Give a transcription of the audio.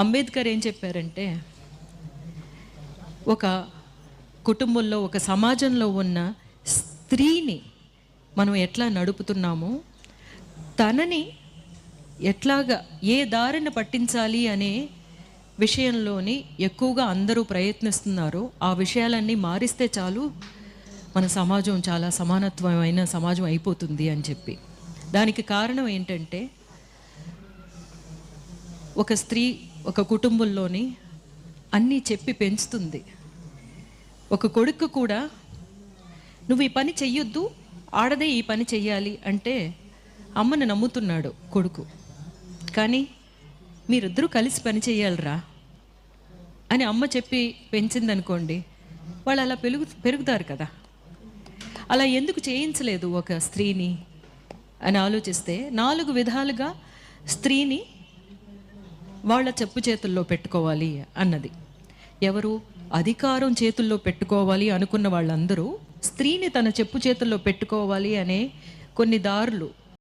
అంబేద్కర్ ఏం చెప్పారంటే, ఒక కుటుంబంలో, ఒక సమాజంలో ఉన్న స్త్రీని మనం ఎట్లా నడుపుతున్నామో, తనని ఎట్లాగా ఏ దారిని పట్టించాలి అనే విషయంలోని ఎక్కువగా అందరూ ప్రయత్నిస్తున్నారో, ఆ విషయాలన్నీ మారిస్తే చాలు మన సమాజం చాలా సమానత్వమైన సమాజం అయిపోతుంది అని చెప్పి. దానికి కారణం ఏంటంటే, ఒక స్త్రీ ఒక కుటుంబంలోని అన్నీ చెప్పి పెంచుతుంది. ఒక కొడుకు కూడా నువ్వు ఈ పని చెయ్యొద్దు, ఆడదే ఈ పని చెయ్యాలి అంటే అమ్మని నమ్ముతున్నాడు కొడుకు. కానీ మీరిద్దరూ కలిసి పని చేయాలిరా అని అమ్మ చెప్పి పెంచిందనుకోండి, వాళ్ళు అలా పెరుగుతారు కదా. అలా ఎందుకు చేయించలేదు ఒక స్త్రీని అని ఆలోచిస్తే, 4 విధాలుగా స్త్రీని వాళ్ళ చెప్పు చేతుల్లో పెట్టుకోవాలి అన్నది. ఎవరు అధికారం చేతుల్లో పెట్టుకోవాలి అనుకున్న వాళ్ళందరూ స్త్రీని తన చెప్పు చేతుల్లో పెట్టుకోవాలి అనే కొన్ని దారులు